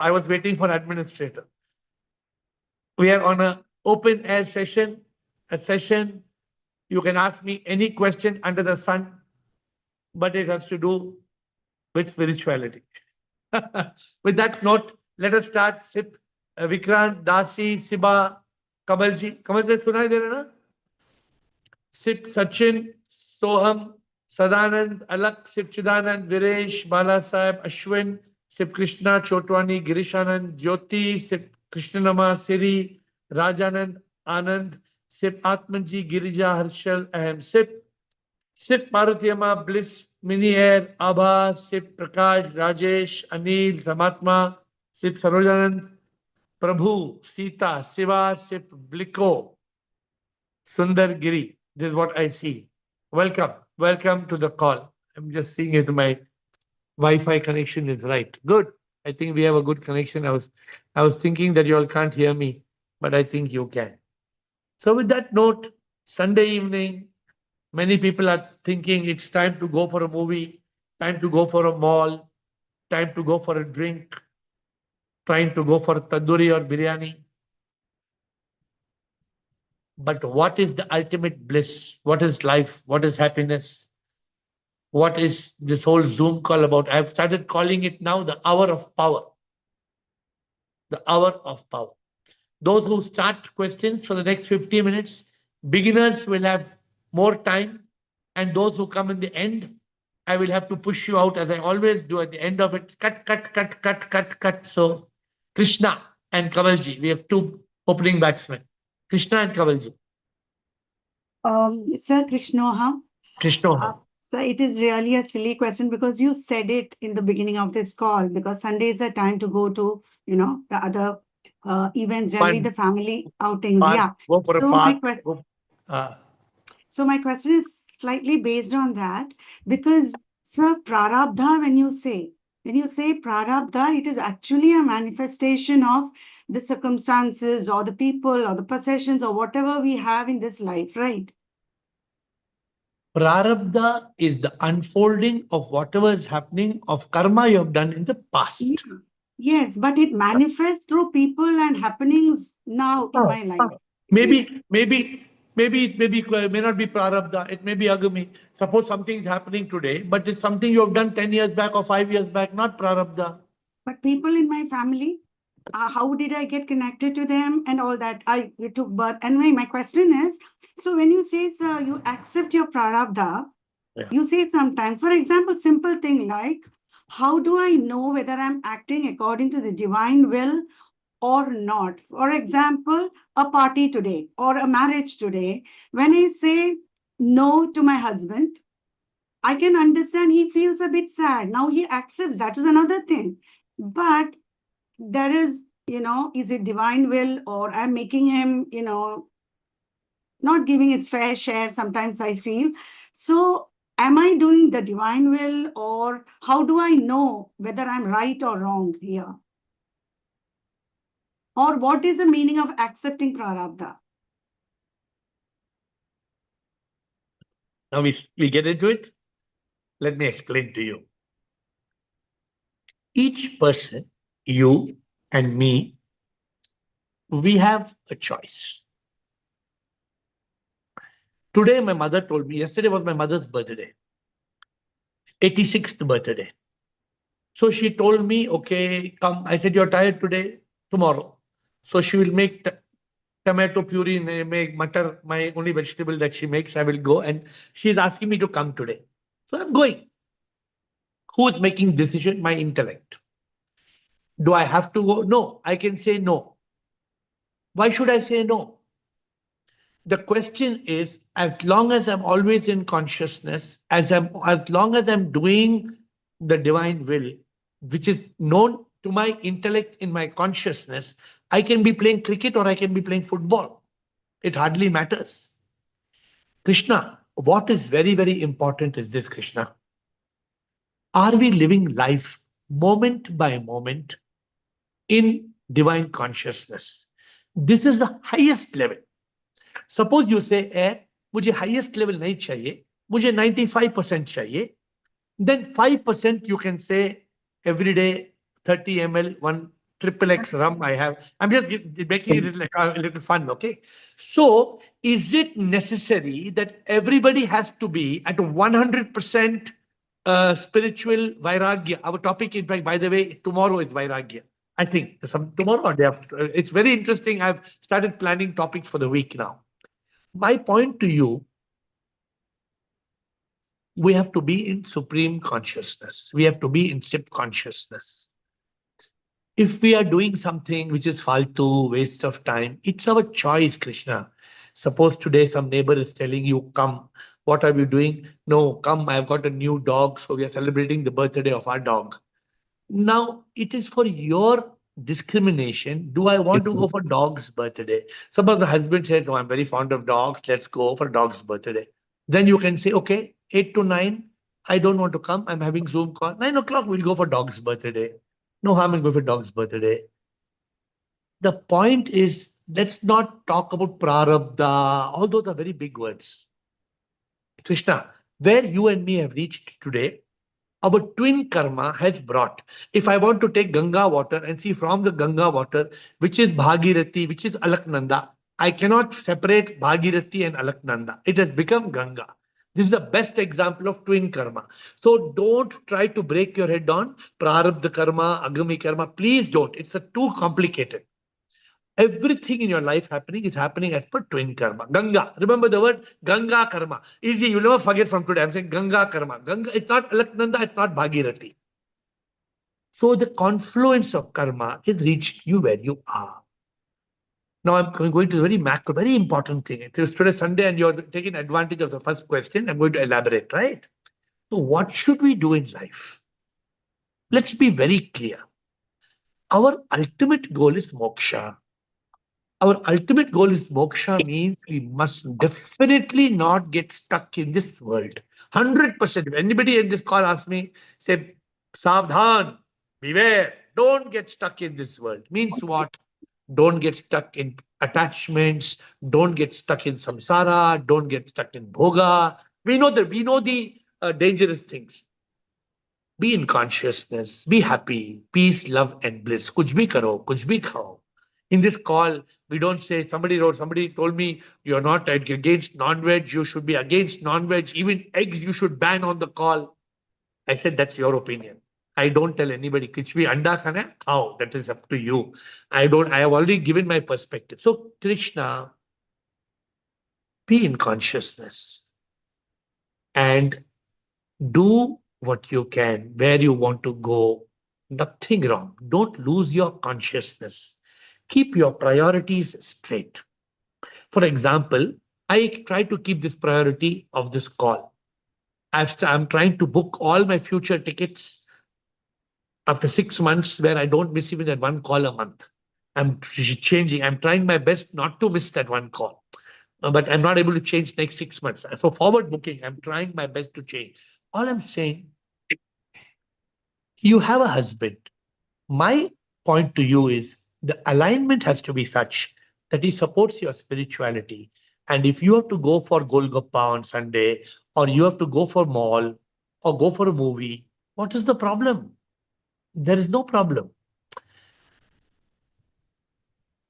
I was waiting for administrator. We are on a open air session, a session. You can ask me any question under the sun, but it has to do with spirituality. With that note, let us start. Sip, Vikrant, Dasi, Siba, Kamalji. Kamalji, sunai de raha na? Sip, Sachin, Soham, Sadanand, Alak, Sip, Chidanand, Viresh, Bala Sahib, Ashwin, Sip, Krishna, Chotwani, Girishanand, Jyoti, Sip, Krishnanama, Siri, Rajanand, Anand, Sip, Atmanji, Girija, Harshal, Ahem, Sip, Sip, Parutiyama, Bliss, Mini Air, Abha, Sip, Prakash, Rajesh, Anil, Samatma, Sip, Sarojanand, Prabhu, Sita, Siva, Sip, Bliko, Sundar Giri. This is what I see. Welcome. Welcome to the call. I'm just seeing if my Wi-Fi connection is right. Good. I think we have a good connection. I was thinking that you all can't hear me, but I think you can. So with that note, Sunday evening, many people are thinking it's time to go for a movie, time to go for a mall, time to go for a drink, trying to go for tandoori or biryani. But what is the ultimate bliss? What is life? What is happiness? What is this whole Zoom call about? I've started calling it now the hour of power. The hour of power. Those who start questions for the next 50 minutes, beginners will have more time. And those who come in the end, I will have to push you out as I always do at the end of it. Cut, cut, cut, cut, cut, cut. So Krishna and Kavalji, we have two opening batsmen. Krishna and Kavalji. Sir Krishnoha, Krishna. sir, it is really a silly question because you said it in the beginning of this call because Sunday is a time to go to, the other events, generally the Fun. family outings. Park. Yeah. Go for a So my park. question, Uh, so my question is slightly based on that because, sir, Prarabdha, when you say Prarabdha, it is actually a manifestation of the circumstances or the people or the possessions or whatever we have in this life, right? Prarabdha is the unfolding of whatever is happening of karma you have done in the Yeah. past. Yes, but it manifests through people and happenings now in Ah, my life. It is, Maybe it may not be prarabdha. It may be agami. Suppose something is happening today, but it's something you have done 10 years back or 5 years back, not prarabdha. but people in my family, how did I get connected to them and all that? I took birth. Anyway, my question is, so when you say, sir, you accept your prarabdha, Yeah. you say sometimes, for example, simple thing like, how do I know whether I'm acting according to the divine will or not? For example, a party today or a marriage today, when I say no to my husband, I can understand he feels a bit sad. Now he accepts, that is another thing. But there is, is it divine will or I'm making him, not giving his fair share, sometimes I feel. So, am I doing the divine will or how do I know whether I'm right or wrong here? Or what is the meaning of accepting prarabdha? Now we get into it. Let me explain to you. Each person, you and me, we have a choice. Today, my mother told me, yesterday was my mother's birthday, 86th birthday. So she told me, okay, come. I said, you're tired today, tomorrow. So she will make tomato puree, make matar, my only vegetable that she makes. I will go and she's asking me to come today. So I'm going. Who is making decision? My intellect. Do I have to go? No, I can say no. Why should I say no? The question is, as long as I'm always in consciousness, as long as I'm doing the divine will, which is known to my intellect in my consciousness, I can be playing cricket or I can be playing football. It hardly matters. Krishna, what is very, very important is this, Krishna. Are we living life moment by moment in divine consciousness? This is the highest level. Suppose you say, मुझे highest level नहीं चाहिए, मुझे 95% चाहिए, then 5% you can say every day 30 ml, one triple X rum I have. I'm just making it a little fun, okay? So, is it necessary that everybody has to be at 100% spiritual vairagya? Our topic, in fact, by the way, tomorrow is vairagya. I think tomorrow or day after. It's very interesting. I've started planning topics for the week now. My point to you, we have to be in supreme consciousness. We have to be in SIP consciousness. If we are doing something which is faltu, waste of time, it's our choice, Krishna. Suppose today some neighbor is telling you, come, what are you doing? No, come, I've got a new dog, so we are celebrating the birthday of our dog. Now, it is for your discrimination. Do I want to go for dog's birthday? Suppose the husband says, oh, I'm very fond of dogs, let's go for dog's birthday. Then you can say, okay, 8 to 9, I don't want to come, I'm having Zoom call. 9 o'clock, we'll go for dog's birthday. No harm in going for dog's birthday. The point is, let's not talk about Praabda. All those are very big words. Krishna, where you and me have reached today, our twin karma has brought. If I want to take Ganga water and see from the Ganga water, which is Bhagirathi, which is Alaknanda, I cannot separate Bhagirathi and Alaknanda. It has become Ganga. This is the best example of twin karma. So don't try to break your head on Prarabdha karma, Agami karma. Please don't. It's too complicated. Everything in your life happening is happening as per twin karma. Ganga. Remember the word Ganga karma. Easy. You'll never forget from today. I'm saying Ganga karma. Ganga. It's not Alaknanda. It's not Bhagirathi. So the confluence of karma has reached you where you are. Now I'm going to the very macro, very important thing. It is today Sunday and you're taking advantage of the first question. I'm going to elaborate, right? So what should we do in life? Let's be very clear. Our ultimate goal is moksha. Our ultimate goal is moksha means we must definitely not get stuck in this world. 100%. If anybody in this call asks me, say, Savdhan, beware, don't get stuck in this world. Means what? Don't get stuck in attachments. Don't get stuck in samsara. Don't get stuck in bhoga. We know the dangerous things. Be in consciousness. Be happy. Peace, love, and bliss. Kuch bhi karo, kuch bhi khao. In this call, we don't say, somebody told me you're not against non-veg, you should be against non-veg, even eggs you should ban on the call. I said, that's your opinion. I don't tell anybody, kuch bhi anda khana, khao. That is up to you. I have already given my perspective. So, Krishna, be in consciousness and do what you can, where you want to go. Nothing wrong. Don't lose your consciousness. Keep your priorities straight. For example, I try to keep this priority of this call. I'm trying to book all my future tickets after 6 months where I don't miss even that one call a month. I'm changing. I'm trying my best not to miss that one call. But I'm not able to change next 6 months. For forward booking, I'm trying my best to change. All I'm saying, you have a husband. My point to you is the alignment has to be such that he supports your spirituality. And if you have to go for Golgappa on Sunday, or you have to go for mall, or go for a movie, what is the problem? There is no problem.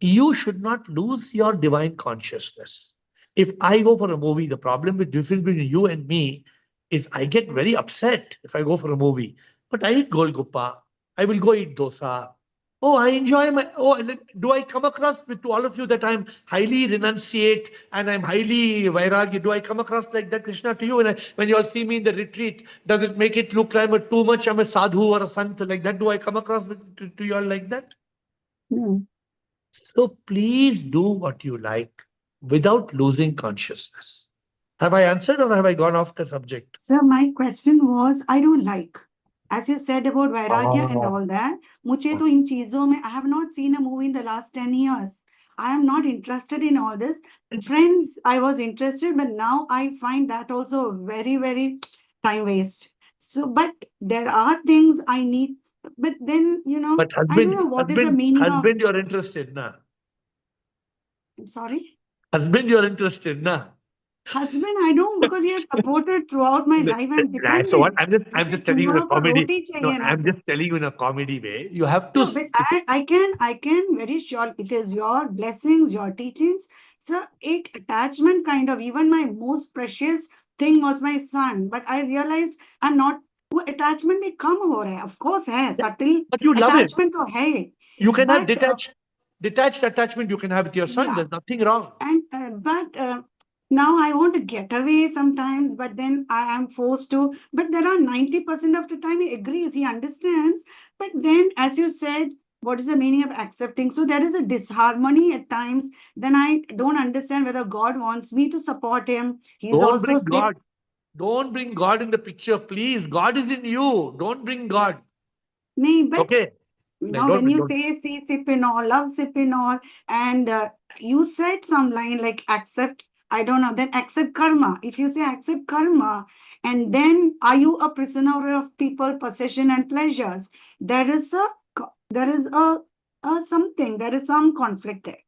You should not lose your divine consciousness. If I go for a movie, the problem with difference between you and me is I get very upset if I go for a movie. But I eat Golgappa. I will go eat dosa. Oh, I enjoy my. Oh, do I come across with to all of you that I'm highly renunciate and I'm highly vairagi? Do I come across like that, Krishna, to you? When you all see me in the retreat, does it make it look like I'm too much? I'm a sadhu or a sant like that? Do I come across to you all like that? No. So please do what you like without losing consciousness. Have I answered or have I gone off the subject? So my question was, I don't like, as you said about Vairagya and Oh. all that, मुझे तो इन चीजों में, I have not seen a movie in the last 10 years. I am not interested in all this. Friends, I was interested, but now I find that also very, very time waste. So, but there are things I need, but then, But I don't know what is the meaning of, husband, you're interested, na? I'm sorry. Husband, you're interested, na? Husband, I don't, because he has supported throughout my life. I'm So what? dependent. I'm just मुझे telling you in a tomorrow को comedy. रोटी No, चाहिए ना I'm sir. just telling you in a comedy way. You have to. No, but I can very sure it is your blessings, your teachings. So, a attachment kind of, even my most precious thing was my son. But I realized I'm not, वो attachment में कम हो रहा है. Of course है, subtle But you love him. attachment तो है. You can have But detached attachment. You can have with your son. yeah, There's nothing wrong. and but now I want to get away sometimes, but then I am forced to. But there are 90% of the time he agrees, he understands. But then, as you said, what is the meaning of accepting? So there is a disharmony at times. Then I don't understand whether God wants me to support him. He is Don't also bring sick. God. Don't bring God in the picture, please. God is in you. Don't bring God. Nee, but Okay. No, when you don't. say see sipinol, love sipinol, and you said some line like accept, I don't know, then accept karma. If you say accept karma, and then are you a prisoner of people, possession, and pleasures? There is a something, there is some conflict there.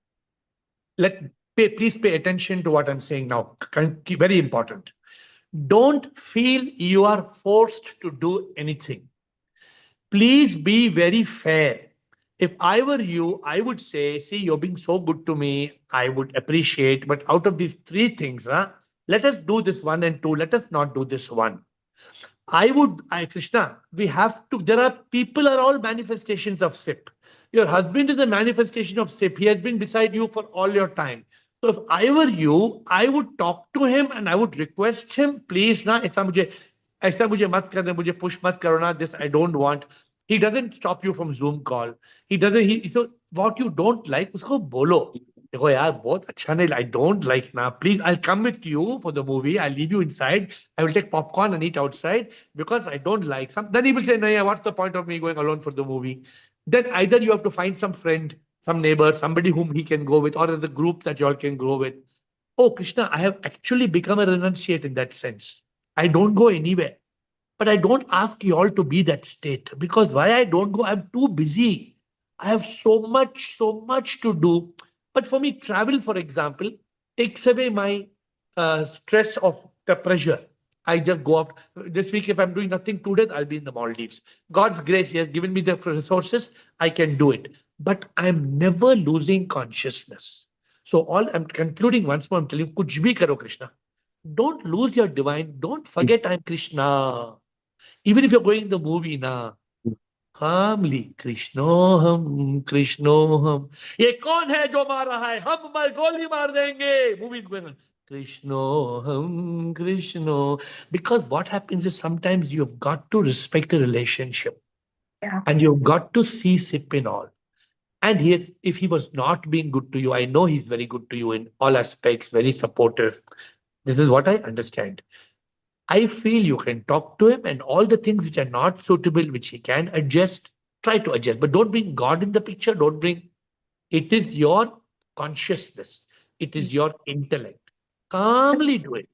Please pay attention to what I'm saying now. Very important. Don't feel you are forced to do anything. Please be very fair. If I were you, I would say, see, you're being so good to me. I would appreciate, but out of these three things, let us do this one and two. Let us not do this one. Krishna, we have to, there are people are all manifestations of SIP. Your husband is a manifestation of SIP. He has been beside you for all your time. So if I were you, I would talk to him and I would request him, please, na, ऐसा मुझे मत करना, मुझे push मत करो ना, this I don't want. He doesn't stop you from Zoom call. So what you don't like, उसको बोलो. देखो यार बहुत अच्छा नहीं, I don't like ना. Please, I'll come with you for the movie. I'll leave you inside. I will take popcorn and eat outside because I don't like some. Then he will say, no, yeah, what's the point of me going alone for the movie? Then either you have to find some friend, some neighbor, somebody whom he can go with, or the group that you all can go with. Oh, Krishna, I have actually become a renunciate in that sense. I don't go anywhere. But I don't ask you all to be that state because why I don't go, I'm too busy. I have so much to do. But for me, travel, for example, takes away my stress of the pressure. I just go out. This week, if I'm doing nothing, 2 days, I'll be in the Maldives. God's grace, He has given me the resources, I can do it. But I'm never losing consciousness. So all I'm concluding once more, I'm telling you, kuch bhi karo, Krishna. Don't lose your divine. Don't forget I'm Krishna. Even if you're going the movie now, calmly, Krishnoham. ये कौन है जो मार रहा है? हम मर गोली मार देंगे. Movie is going on. Krishno. Because what happens is sometimes you've got to respect a relationship. Yeah. And you've got to see Sip in all. And if he was not being good to you, I know he's very good to you in all aspects, very supportive. This is what I understand. I feel you can talk to him and all the things which are not suitable, which he can adjust, try to adjust. But don't bring God in the picture. Don't bring, it is your consciousness. It is your intellect. Calmly do it.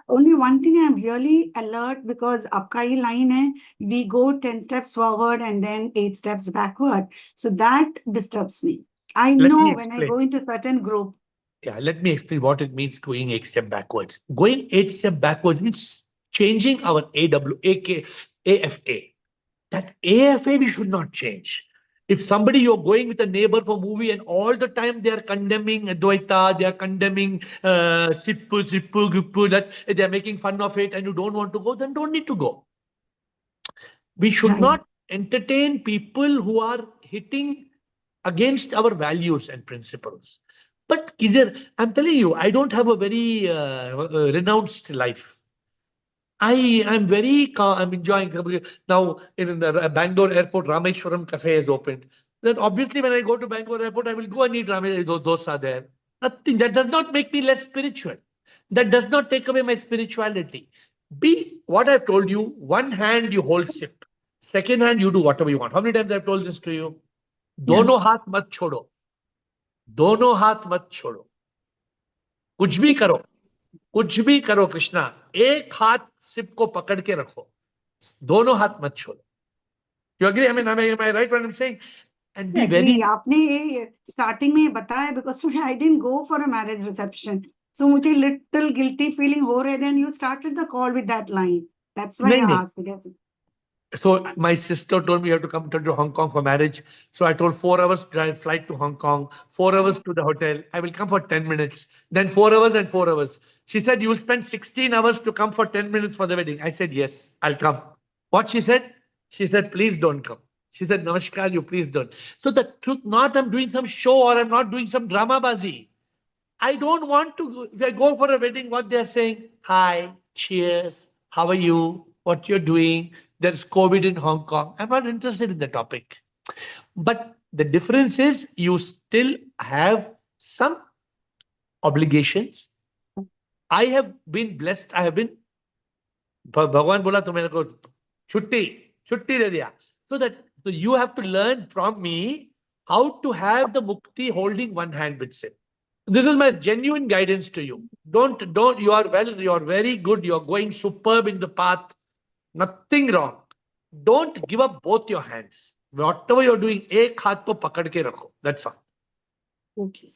Only one thing I'm really alert because आपका ही line है, we go 10 steps forward and then 8 steps backward. So that disturbs me. I Let me know when I explain. go into certain group. Yeah, let me explain what it means going 8 steps backwards. Going 8 steps backwards means changing our AFA. That AFA we should not change. If somebody you're going with a neighbor for movie and all the time they are condemning Advaita, they are condemning Sippu, Gippu, that they are making fun of it and you don't want to go, then don't need to go. We should Right. not entertain people who are hitting against our values and principles. But Kizer, I'm telling you, I don't have a very renounced life. I'm very calm. I'm enjoying. Now in the Bangalore airport, Rameshwaram cafe is opened. Then obviously when I go to Bangalore airport, I will go and eat ramen. Those are there. Nothing. That does not make me less spiritual. That does not take away my spirituality. Be what I've told you. One hand you hold sip. Second hand you do whatever you want. How many times I've told this to you? Yeah. दोनों हाथ मत छोड़ो. दोनों हाथ मत छोड़ो. कुछ भी करो. कुछ भी करो कृष्णा. एक हाथ सिप को पकड़ के रखो. दोनों हाथ मत छोड़ो. You agree? I mean, am I right when I'm saying? And be very. Agree. आपने ये starting में ये बताया because today I didn't go for a marriage reception. So मुझे little guilty feeling हो रहे, then you started the call with that line. That's why नहीं I नहीं. asked it. Yes. So my sister told me you have to come to Hong Kong for marriage. So I told 4 hours drive flight to Hong Kong, 4 hours to the hotel. I will come for 10 minutes. Then 4 hours and 4 hours. She said, you'll spend 16 hours to come for 10 minutes for the wedding. I said, yes, I'll come. What she said? She said, please don't come. She said, Namaskar, you please don't. So the truth, not I'm doing some show or I'm not doing some drama bazi. I don't want to, if I go for a wedding, what they're saying, hi, cheers, how are you, what you're doing, there's COVID in Hong Kong. I'm not interested in the topic. But the difference is you still have some obligations. I have been blessed. I have been, Bhagwan bola to मेरे को छुट्टी दे दिया. So you have to learn from me how to have the mukti holding one hand with sin. This is my genuine guidance to you. Don't, you are well, you are very good, you are going superb in the path. Nothing wrong. Don't give up both your hands. Whatever you're doing, ek haath to pakad ke rakho. That's all. Okay.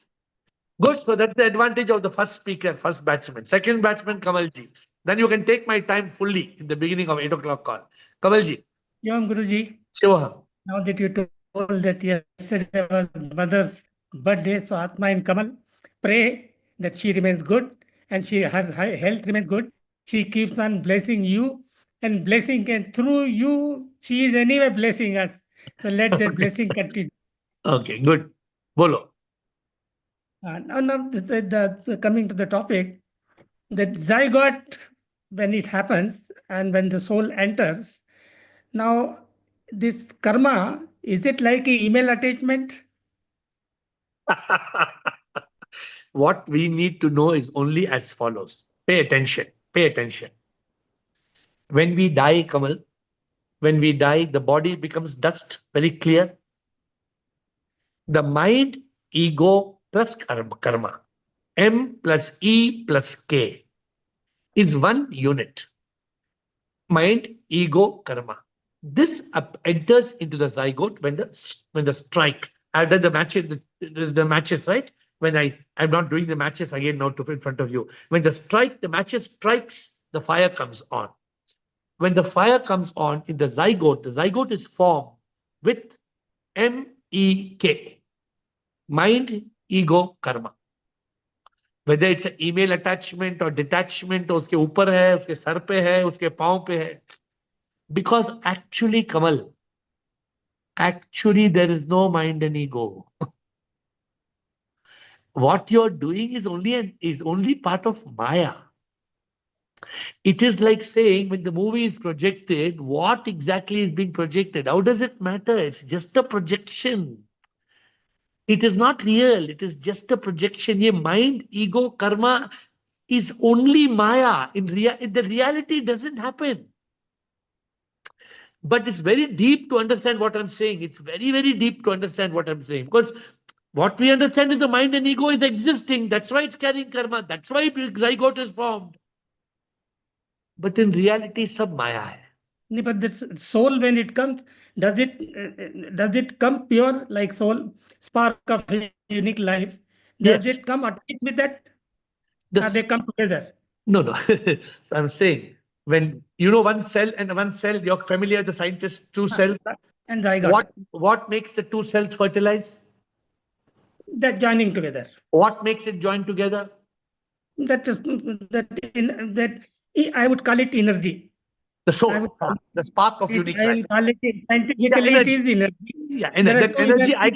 Good. So that's the advantage of the first speaker, first batsman. Second batsman, Kamalji. Then you can take my time fully in the beginning of 8 o'clock call. Kamalji. Yom Guruji, Shiva. now that you told that yesterday was mother's birthday, so Atma and Kamal, pray that she remains good and her health remains good. She keeps on blessing you and blessing, and through you, she is anyway blessing us. So let that blessing continue. Okay, good. Bolo. Now coming to the topic, that zygote, when it happens and when the soul enters, now this karma, is it like a email attachment? What we need to know is only as follows. Pay attention. Pay attention. When we die, Kamal, when we die, the body becomes dust, very clear. The mind, ego plus karma, M plus E plus K is one unit. Mind, ego, karma. This enters into the zygote when the strike. I've done the matches, right? When I'm not doing the matches again now to in front of you. When the matches strikes, the fire comes on. When the fire comes on in the zygote is formed with MEK, mind, ego, karma. Whether it's an email attachment or detachment, or उसके ऊपर है, उसके sir पे है, उसके पाँव पे है. Because actually, Kamal, there is no mind and ego. What you're doing is only part of Maya. It is like saying when the movie is projected, what exactly is being projected? How does it matter? It's just a projection. It is not real. It is just a projection. Ye mind, ego, karma is only Maya. The reality doesn't happen. But it's very deep to understand what I'm saying. It's very, very deep to understand what I'm saying. Because what we understand is the mind and ego is existing. That's why it's carrying karma. That's why zygote is formed. But in reality, sab Maya hai. But this soul, when it comes, does it come pure like soul, spark of unique life? Does Yes. it come attached with that? The Or they come together? No. So I'm saying, when you know one cell, you're familiar with the scientist, two cells. And zygote. What makes the two cells fertilize? That joining together. What makes it join together? That I would call it energy. The soul, the spark of unique life. I will call it scientifically. Yeah, it is energy. Yeah, That energy. I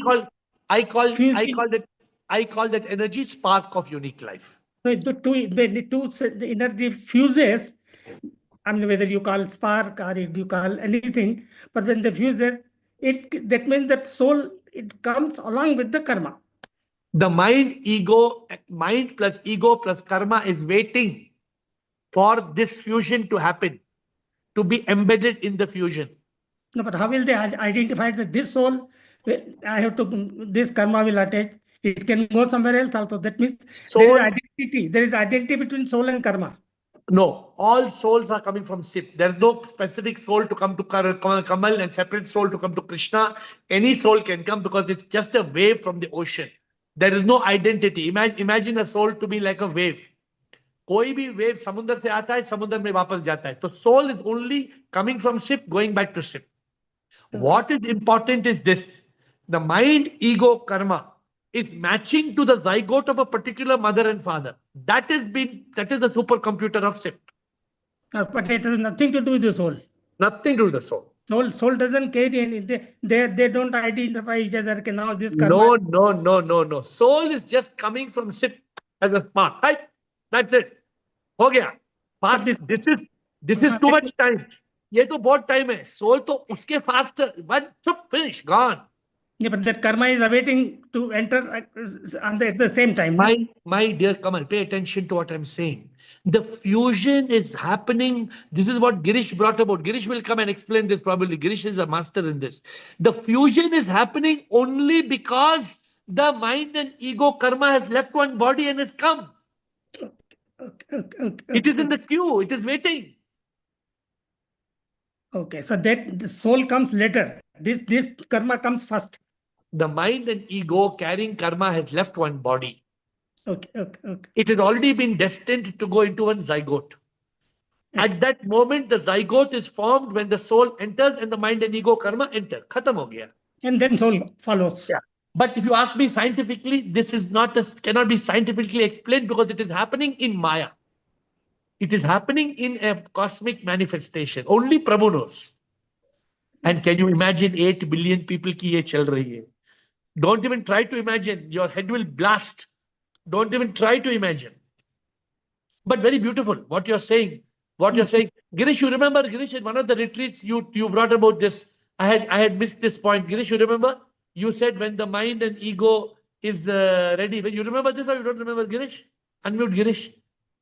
call that energy spark of unique life. So when the energy fuses, I mean, whether you call spark or you call anything, but when they fuses, that means that soul, it comes along with the karma. The mind plus ego plus karma is waiting for this fusion to happen, to be embedded in the fusion. No, but how will they identify that this soul, this karma will attach? It can go somewhere else also. That means Soul, there is identity between soul and karma. No, all souls are coming from Shiv. There's no specific soul to come to Kamal and separate soul to come to Krishna. Any soul can come because it's just a wave from the ocean. There is no identity. Imagine a soul to be like a wave. कोई भी wave समुद्र से आता है, समुद्र में वापस जाता है. तो soul is only coming from ship, going back to ship. What is important is this: the mind, ego, karma is matching to the zygote of a particular mother and father. That is the supercomputer of ship. But it has nothing to do with the soul. Nothing to do with the soul. Soul doesn't carry any. They don't identify each other. Okay, now this karma. No. Soul is just coming from ship as a smart. Right? That's it. हो गया. Fast. This is too much time. ये तो बहुत time है. Soul तो उसके fast. One finish gone. Yeah, but that karma is awaiting to enter at the same time. My dear Kamal, pay attention to what I'm saying. The fusion is happening. This is what Girish brought about. Girish will come and explain this probably. Girish is a master in this. The fusion is happening only because the mind and ego karma has left one body and has come. Okay. It is in the queue. It is waiting. Okay, so that the soul comes later. This karma comes first. The mind and ego carrying karma has left one body. Okay. It has already been destined to go into one zygote. At that moment, the zygote is formed when the soul enters and the mind and ego karma enter. Khatam ho gaya. And then soul follows. Yeah. But if you ask me scientifically, this is cannot be scientifically explained because it is happening in Maya. It is happening in a cosmic manifestation. Only Prabhu knows. And can you imagine 8 billion people ki ye chal rahi hai? Don't even try to imagine. Your head will blast. Don't even try to imagine. But very beautiful what you're saying. Girish, you remember, Girish, in one of the retreats you brought about this. I had missed this point. Girish, you remember? You said when the mind and ego is ready. You remember this or you don't remember, Girish? Unmute, Girish.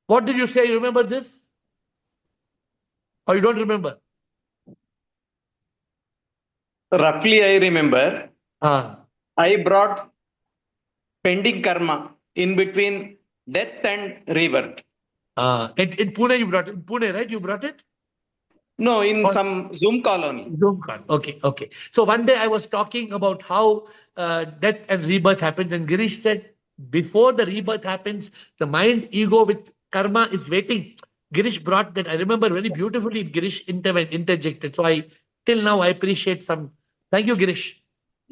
What did you say? You remember this? Or you don't remember? Roughly, I remember. I brought pending karma in between death and rebirth. In Pune, you brought it. In Pune, right? You brought it? No, in some Zoom colony. Okay. So one day I was talking about how death and rebirth happens, and Girish said, before the rebirth happens, the mind, ego with karma is waiting. Girish brought that. I remember very beautifully. Girish interjected. So till now I appreciate some. Thank you, Girish.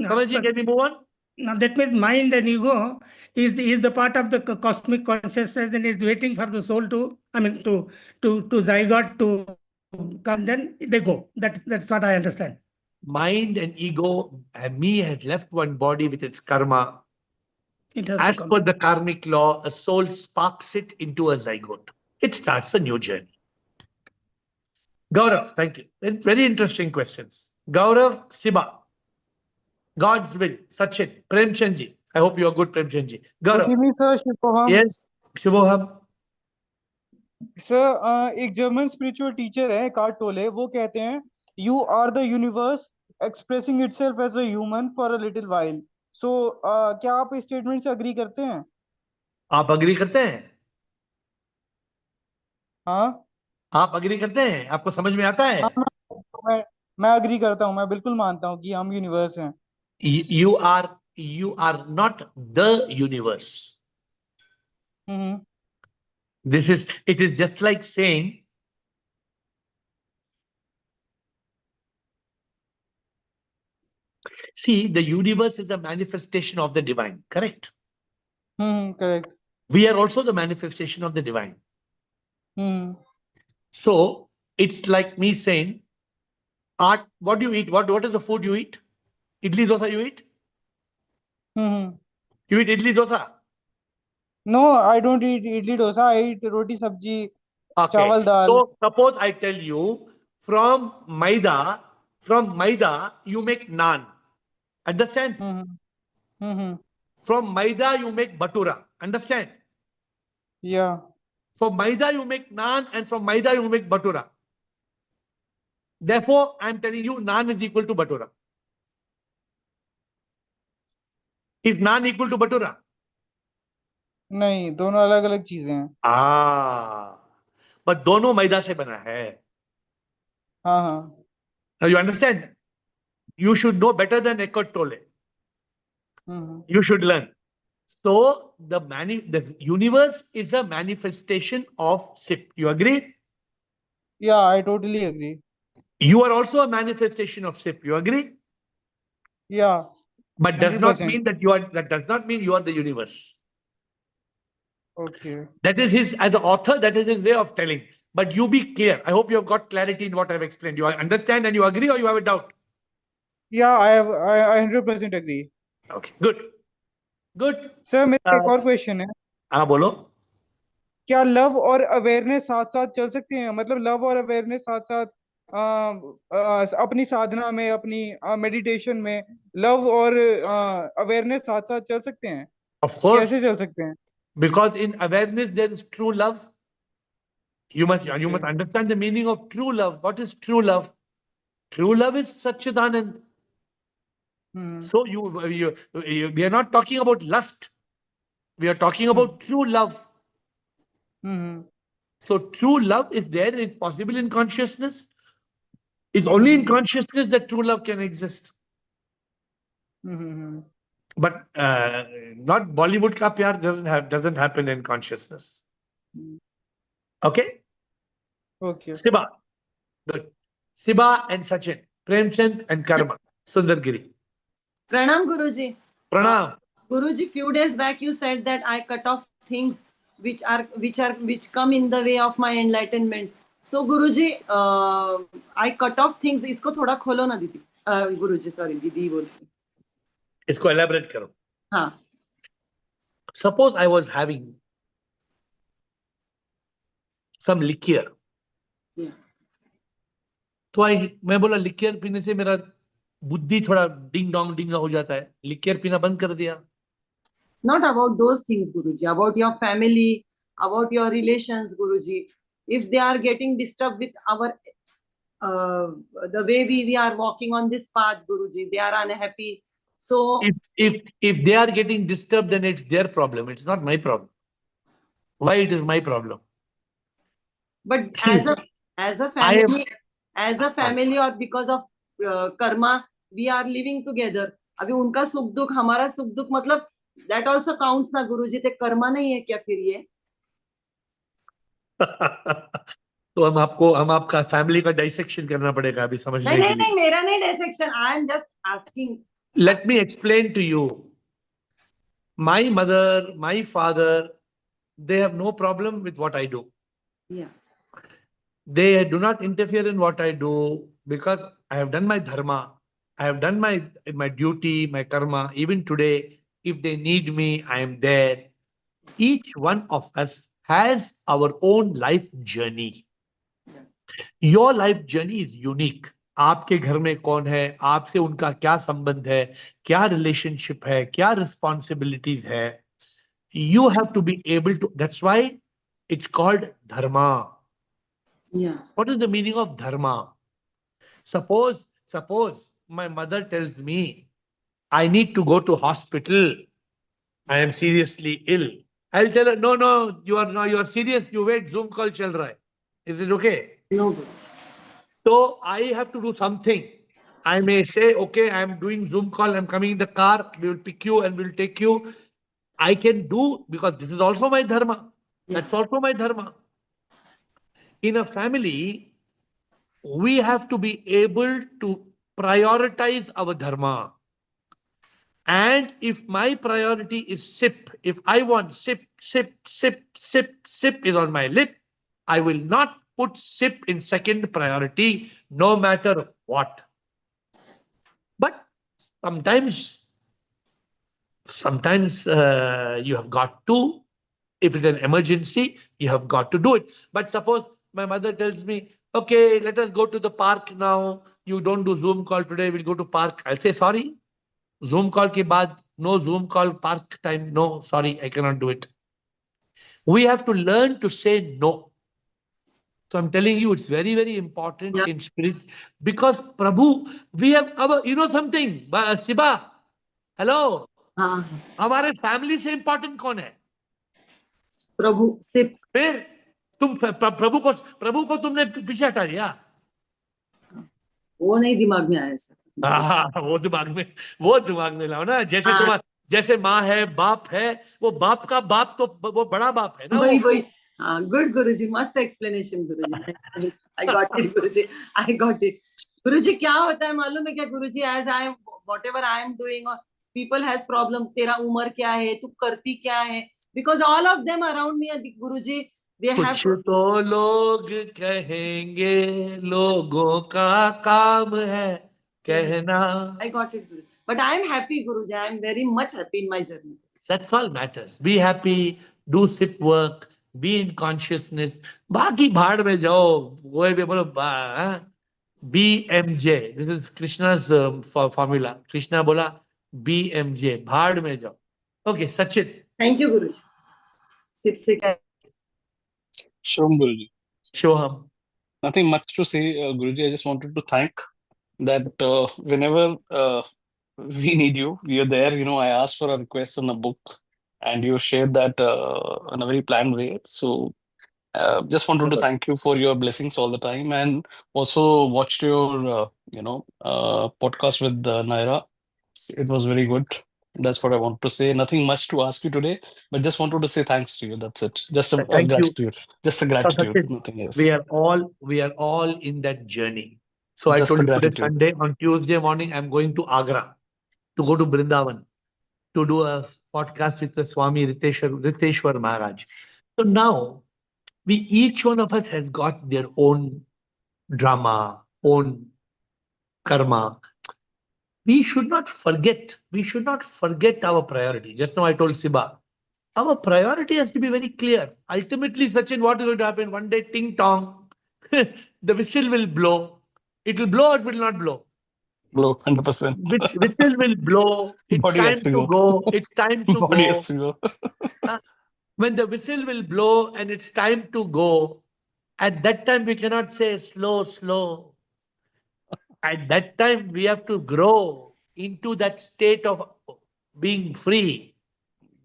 Kamalji, can we move on? Now that means mind and ego is the part of the cosmic consciousness, and it's waiting for the soul to zygote to come. Then they go. That's what I understand. Mind and ego and me has left one body with its karma. It has As per the karmic law, a soul sparks it into a zygote. It starts a new journey. Gaurav, thank you. Very interesting questions. Gaurav, Siba. God's will, Sachin, Premchandji. I hope you are good, Premchandji. Gaurav. Good evening, sir. Shubham. Yes, Shubham. Sir एक German spiritual teacher है Eckhart Tolle, वो कहते हैं you are the universe expressing itself as a human for a little while. So क्या आप इस statement से agree करते हैं? आप अग्री करते हैं? हाँ, आप अग्री करते हैं? आपको समझ में आता है? हाँ, मैं अग्री करता हूँ. मैं बिल्कुल मानता हूँ कि हम यूनिवर्स हैं. You are not the universe. It is just like saying, see, the universe is a manifestation of the divine, correct? Correct. We are also the manifestation of the divine. So it's like me saying, Art, what do you eat? What is the food you eat? Idli dosa you eat? You eat idli dosa? No, I don't eat idli dosa. I eat roti sabji, chawal dal. So suppose I tell you, from maida you make naan. Understand? From maida you make bhatura. Understand? Yeah. From maida you make naan, and from maida you make bhatura. Therefore, I am telling you, naan is equal to bhatura. Is naan equal to bhatura? नहीं, दोनों अलग अलग चीजें हैं. But दोनों मैदा से बना है. हाँ. Now you understand? You should know better than Eckhart Tolle. You should learn. So the universe is a manifestation of SIP. You agree? Yeah, I totally agree. You are also a manifestation of SIP. You agree? Yeah, But does not 100%. mean that does not mean you are the universe. Okay. That is his, as the author, that is his way of telling. But you be clear. I hope you have got clarity in what I've explained. You understand and you agree, or you have a doubt? Yeah, I 100% agree. Okay, good. Good. Sir मेरा एक और question है, हाँ बोलो. क्या love और awareness साथ साथ चल सकते हैं? मतलब लव और अवेयरनेस साथ साथ अपनी साधना में, अपनी मेडिटेशन में लव और अवेयरनेस साथ साथ चल सकते हैं? Of course, कैसे चल सकते हैं? because in awareness there is true love. You must Okay. understand the meaning of true love. What is true love? True love is Satchidanand. Hmm. So we are not talking about lust. We are talking about true love. Hmm. So true love is there. It's possible in consciousness. It's only in consciousness that true love can exist. Hmm. But not Bollywood ka pyar doesn't happen in consciousness. Okay? Okay. Siba. Good. Siba and Sachin. Premchand and Karma. Sundargiri. Pranam Guruji. Pranam. Guruji, few days back you said that I cut off things which come in the way of my enlightenment. So Guruji, I cut off things. इसको थोड़ा खोलो ना दीदी. Guruji, sorry, दीदी बोलती. इसको elaborate करो. हाँ. Suppose I was having some liquor. Yeah. तो मैं बोला लिक्यर पीने से मेरा बुद्धि थोड़ा डिंग डोंग हो जाता है. लिक्यर पीना बंद कर दिया. Not about those things, Guruji. About your family, about your relations, Guruji. If they are getting disturbed with our the way we are walking on this path, Guruji, they are unhappy. So if they are getting disturbed, then it's their problem. It's not my problem. Why it is my problem? But See, as a family or because of karma, we are living together. अभी उनका सुख दुख हमारा सुख दुख मतलब that also counts ना गुरुजी. ते कर्मा नहीं है क्या फिर ये? तो हम आपका फैमिली का डाइसेक्शन करना पड़ेगा अभी समझने के लिए. नहीं मेरा नहीं dissection. I am just asking. Let me explain to you. My mother, my father, they have no problem with what I do. Yeah. They do not interfere in what I do because I have done my dharma. I have done my duty, my karma. Even today, if they need me, I am there. Each one of us has our own life journey. Your life journey is unique. आपके घर में कौन है, आपसे उनका क्या संबंध है, क्या रिलेशनशिप है, क्या रिस्पॉन्सिबिलिटीज है. You have to be able to. That's why it's called dharma. Yeah. What is the meaning of dharma? Suppose my mother tells me I need to go to hospital. I am seriously ill. I'll tell her, no, you are serious. You wait, Zoom call chal raha hai. Is it okay? No. So I have to do something. I may say, okay, I'm doing Zoom call. I'm coming in the car. We will pick you and we'll take you. I can do because this is also my dharma. Yeah. That's also my dharma. In a family, we have to be able to prioritize our dharma. And if my priority is sip, if I want sip is on my lip, I will not put sip in second priority, no matter what. But sometimes you have got to, if it's an emergency, you have got to do it. But suppose my mother tells me, okay, let us go to the park now. You don't do Zoom call today, we'll go to park. I'll say, sorry, Zoom call ke baad, no Zoom call, park time, no, sorry, I cannot do it. We have to learn to say no. So I'm telling you, it's very, very important in spirit because Prabhu, we have our, you know something, Siba, hello. हमारे family से important कौन है? प्रभु से. फिर तुम प्रभु को तुमने पीछे हटा दिया. वो नहीं दिमाग में आया सर. वो दिमाग में लाओ ना. जैसे माँ है, बाप है, वो बाप का बाप तो वो बड़ा बाप है ना वही वो। वही हाँ, गुड गुरुजी, मस्त explanation Guruji, I got it Guruji, I got it Guruji. क्या होता है मालूम है क्या Guruji, as I am whatever I am doing, people has problem, तेरा उम्र क्या है, तू करती क्या है, because all of them around me Guruji, they कुछ हैव, तो लोग कहेंगे, लोगों का काम है कहना। I got it, Guru. But I am happy, Guruji. I am very much happy in my journey. That's all matters. Be happy, do SIP work, be in consciousness. बाकी भाड़ में जाओ, कोई भी बोलो BMJ. This is Krishna's formula. Krishna बोला BMJ, भाड़ में जाओ. Okay, Sachin. Thank you, Guruji. Sip, sip. Shalom, Guruji. Shoham. Nothing much to say, Guruji. I just wanted to thank that whenever we need you, we are there. You know, I asked for a request on a book, and you shared that in a very planned way. So, just wanted to thank you for your blessings all the time, and also watched your, podcast with Naira. It was very good. That's what I want to say. Nothing much to ask you today, but just wanted to say thanks to you. That's it. Just a Thank you. gratitude. Just a So gratitude. Sachin, Nothing else. we are all in that journey. So I Just told a you today gratitude. Sunday, on Tuesday morning, I'm going to Agra to go to Brindavan to do a podcast with the Swami Riteshwar Maharaj. So now, each one of us has got their own drama, own karma. We should not forget our priority. Just now I told Siba, our priority has to be very clear. Ultimately, Sachin, what is going to happen? One day, ting tong, the whistle will blow. It will blow or it will not blow. Blow 100%. Whistle will blow. It's Body has time to to go. It's time to Body go. has to go. When the whistle will blow and it's time to go, at that time we cannot say slow, slow. At that time we have to grow into that state of being free.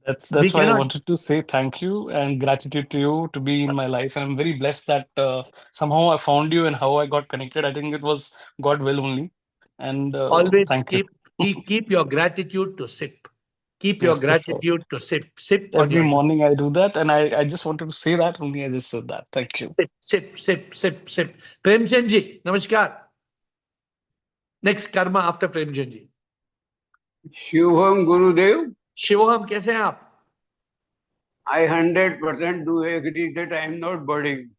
That's We why I cannot. wanted to say thank you and gratitude to you to be in my life. And I'm very blessed that somehow I found you and how I got connected. I think it was God will only. And Always thank you. keep your gratitude to sip. Keep your Yes, for sure. gratitude to sip. Sip on Every your morning I do that, and I just wanted to say that only. I just said that. Thank you. Sip. Premchand ji, namaskar. Next karma after Premchand ji. Shubham Gurudev. Shivoham, कैसे हैं आप? I 100% do agree that I am not boring.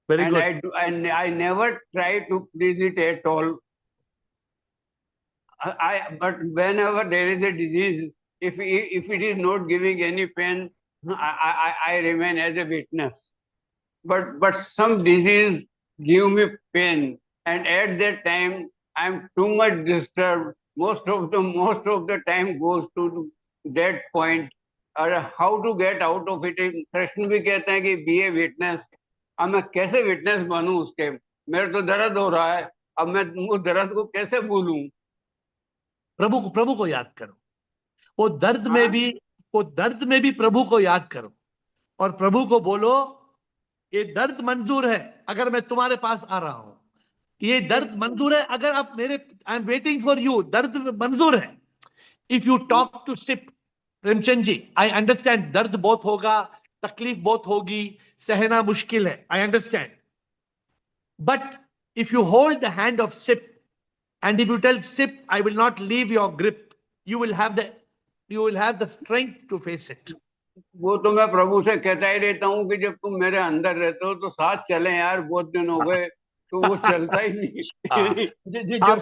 Very and good. I never try to please it at all. But whenever there is a disease, if it is not giving any pain, I remain as a witness. But some disease give me pain, and at that time I am too much disturbed. Most of the time goes to that point. और how to get out of it? Krishna भी कहते हैं कि be a witness. अब मैं कैसे witness बनूं उसके? मेरे तो दर्द हो रहा है, अब मैं उस दर्द को कैसे भूलूं? प्रभु को याद करो. वो दर्द में भी प्रभु को याद करो और प्रभु को बोलो, ये दर्द मंजूर है अगर मैं तुम्हारे पास आ रहा हूं. ये दर्द मंजूर है अगर आप मेरे, I am waiting for you. दर्द मंजूर है. इफ यू टॉक टू सिप, प्रेमचंद जी, आई अंडरस्टैंड दर्द बहुत होगा, तकलीफ बहुत होगी, सहना मुश्किल है. I understand. But if you hold the hand of सिप and if you tell sip, I will not leave your grip, you will have the strength to face it. वो तो मैं प्रभु से कहता ही रहता हूँ कि जब तुम मेरे अंदर रहते हो तो साथ चलें यार, बहुत दिन हो गए. तो वो चलता ही नहीं. जब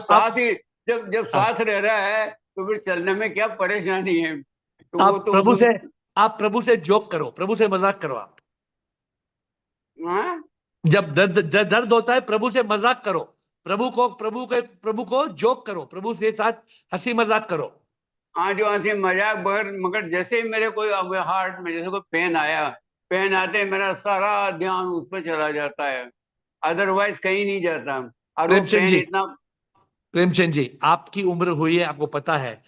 साथ रह रहा है तो फिर चलने में क्या परेशानी है? तो आप वो तो प्रभु से जोक करो, प्रभु से मजाक करो. आप जब दर्द होता है प्रभु से मजाक करो. प्रभु को जोक करो, प्रभु के साथ हंसी मजाक करो. हाँ, जो हंसी मजाक मगर जैसे ही मेरे कोई हार्ट में जैसे कोई पेन आते ही मेरा सारा ध्यान उस पर चला जाता है, अदरवाइज कहीं नहीं जाता. और वो प्रेमचंद जी, आपकी उम्र हुई है, आपको पता है.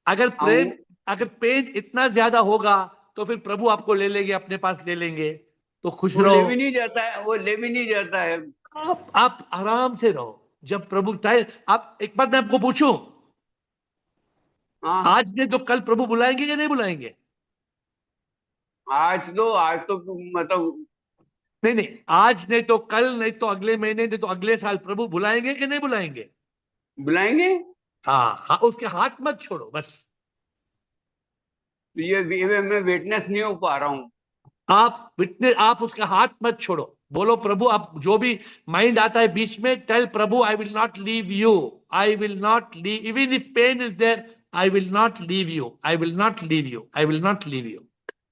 अगर पेन इतना ज्यादा होगा तो फिर प्रभु आपको ले लेंगे, अपने पास ले लेंगे. तो खुश रहो. वो ले भी नहीं जाता है. आप आराम से रहो. जब प्रभु चाहे. आप एक बात मैं आपको पूछूं, हाँ आज नहीं तो कल प्रभु बुलाएंगे कि नहीं बुलाएंगे? आज तो मतलब नहीं नहीं, आज नहीं तो कल, नहीं तो अगले महीने, नहीं तो अगले साल प्रभु बुलाएंगे कि नहीं बुलाएंगे? बुलाएंगे। हाँ हाँ, उसके हाथ मत छोड़ो बस। तो ये मैं विटनेस नहीं हो पा रहा हूँ। आप उसका हाथ मत छोड़ो, बोलो प्रभु, आप जो भी माइंड आता है बीच में, tell Prabhu I will not leave you, I will not leave, even if pain is there, I will not leave you, I will not leave you, I will not leave you.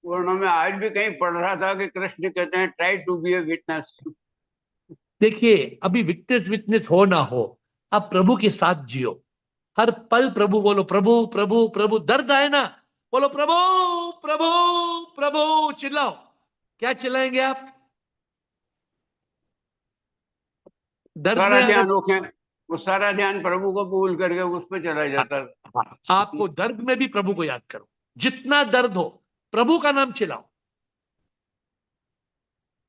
वरना मैं आज भी कहीं पढ़ रहा था कि कृष्ण कहते हैं try to be a witness. देखिए, अभी विटनेस विटनेस हो ना हो, आप प्रभु के साथ जियो, हर पल प्रभु बोलो, प्रभु प्रभु प्रभु। दर्द आए ना, बोलो प्रभु प्रभु प्रभु, चिल्लाओ। क्या चिल्लाएंगे आप? दर्द सारा में अगर ध्यान वो सारा ध्यान प्रभु को भूल करके उस पर चला जाता है। आपको दर्द में भी प्रभु को याद करो, जितना दर्द हो प्रभु का नाम चिल्लाओ।